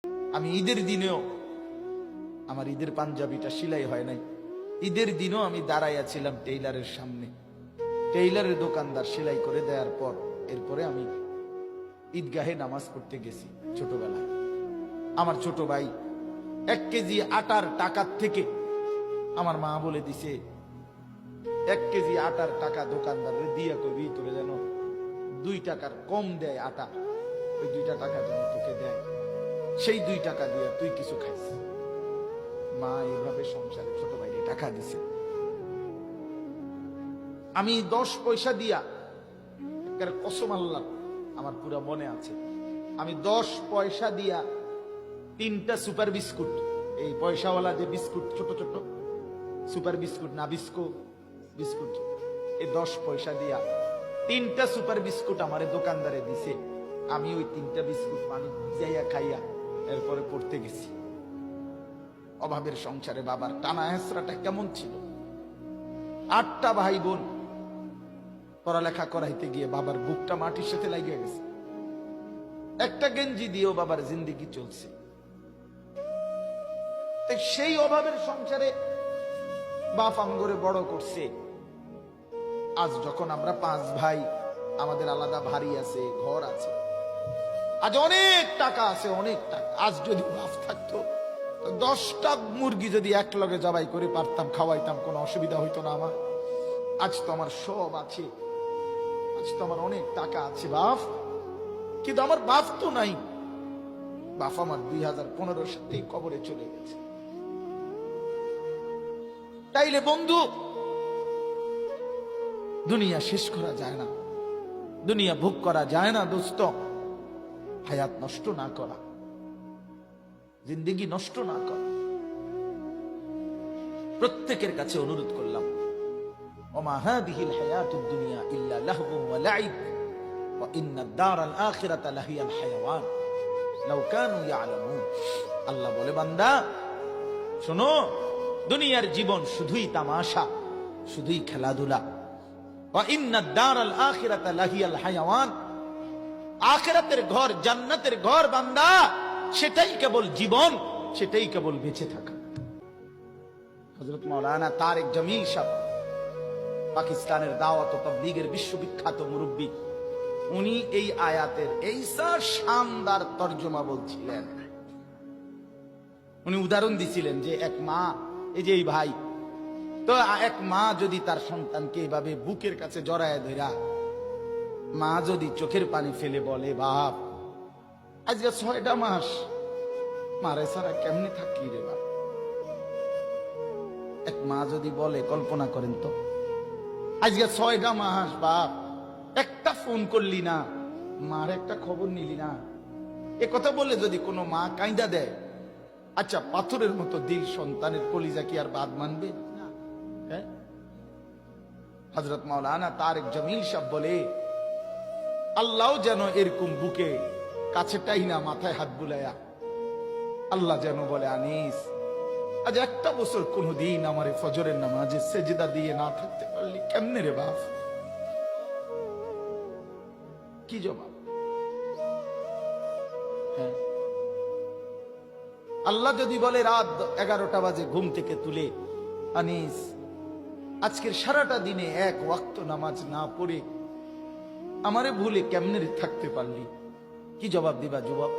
আমি ঈদের দিনেও আমার ঈদের পাঞ্জাবিটা সেলাই হয় নাই, ঈদের দিনও আমি দাঁড়াইয়াছিলাম টেইলারের সামনে। টেইলারের দোকানদার সেলাই করে দেওয়ার পর এরপরে আমি ঈদগাহে নামাজ পড়তে গেছি। ছোটবেলায় আমার ছোট ভাই 1 কেজি আটার টাকার থেকে আমার মা বলে দিছে 1 কেজি আটার টাকা দোকানদারে দিয়া কবি তোরে যেন 2 টাকার কম দেয় আটা, ওই 2 টাকা যেন তোকে দেয়, সেই 2 টাকা দিয়ে তুই কিছু খাইস। মা এইভাবে সংসারে ছোট ভাইরে টাকা দিছে। আমি 10 পয়সা দিয়া কসম আল্লাহ আমার পুরো মনে আছে, আমি 10 পয়সা দিয়া 3টা সুপার বিস্কুট, এই পয়সাওয়ালা যে বিস্কুট ছোট ছোট সুপার বিস্কুট, নাবিস্কো বিস্কুট, এই 10 পয়সা দিয়া 3টা সুপার বিস্কুট আমারে দোকানদারে দিছে। আমি ওই 3টা বিস্কুট পানি যাইয়া খাইয়া এরপরে পড়তে গেছি। অভাবের সংসারে বাবার টানা হেসরাটা কেমন ছিল। 8টা ভাই বোন, পড়ালেখা করাইতে গিয়ে বাবার বুকটা মাটির সাথে লাগিয়ে গেছে। একটা গেঞ্জি দিয়েও বাবার জিন্দেগি চলছে। সেই অভাবের সংসারে বাপ আমগরে বড় করছে। আজ যখন আমরা 5 ভাই, আমাদের আলাদা বাড়ি আছে, ঘর আছে, আজ অনেক টাকা আছে, অনেক টাকা। আজ যদি বাপ থাকতো 10টা মুরগি যদি এক লগে জবাই করে পারতাম, খাওয়াইতাম, কোনো অসুবিধা হইতো না আমার। আজ তো আমার সব আছে, আজ তো আমার অনেক টাকা আছে বাপ, কিন্তু আমার বাপ তো নাই। বাপ আমার 2015 সালেই কবরে চলে গেছে। তাইলে বন্ধু, দুনিয়া শেষ করা যায় না, দুনিয়া ভোগ করা যায় না দোস্ত। হায়াত নষ্ট না করা, জিন্দেগি নষ্ট না করা। প্রত্যেকের কাছে অনুরোধ করলাম, ওমা হাদিহিল হায়াতুদ দুনিয়া ইল্লা লাহবুন ওয়া লাইব ওয়া ইন্নাদ দারাল আখিরাতা লাহিয়াল হায়াওয়ান লাউ কানু ইয়ালামুন। আল্লাহ বলে, বান্দা শোনো, দুনিয়ার জীবন শুধুই তামাশা, শুধুই খেলাধুলা। ওয়া ইন্নাদ দারাল আখিরাতা লাহিয়াল হায়াওয়ান, আখিরাতের ঘর, জান্নাতের ঘর বান্দা, সেটাই কেবল জীবন, সেটাই কেবল বেঁচে থাকা। হযরত মাওলানা তারেক জামিল সাহেব, পাকিস্তানের দাওয়াত ও তাবলীগের বিশ্ববিখ্যাত মুরব্বী, উনি এই আয়াতের এই শানদার তর্জমা বলছিলেন। উনি উদাহরণ দিছিলেন যে এক মা, এই যে এই ভাই, তো এক মা যদি তার সন্তানকে এইভাবে বুকের কাছে জড়ায় ধরা, মা যদি চোখের পানি ফেলে বলে, বাপ আজকে 6টা মাস মারে ছাড়া কেমনে থাকি রে বাপ। এক মা যদি বলে, কল্পনা করেন তো, আজকে 6টা মাস বাপ একটা ফোন করলি না, মার একটা খবর নিলি না। এ কথা বলে যদি কোনো মা কাঁদা দেয়, আচ্ছা পাথরের মতো দিল সন্তানের কলিজা কি আর বাদ মানবে? হ্যাঁ, হযরত মাওলানা তারেক জামিল সাহেব বলে, আল্লাহ যেন এরকম বুকে কাছেটাই না, মাথায় হাত বুলায়া আল্লাহ যেন বলে, আনিস আজ একটা বছর কোনদিন আমার ফজরের নামাজে সেজদা দিয়ে না থাকতে পারলি কেমনে রে বাপ? কি জবাব? হ্যাঁ, আল্লাহ যদি বলে রাত 11টা বাজে ঘুম থেকে তুলে, আনিস আজকের সারাটা দিনে 1 ওয়াক্ত নামাজ না পড়ে আমারে ভুলে কেমনে থাকতে পারলি? কি জবাব দিবা যুবক?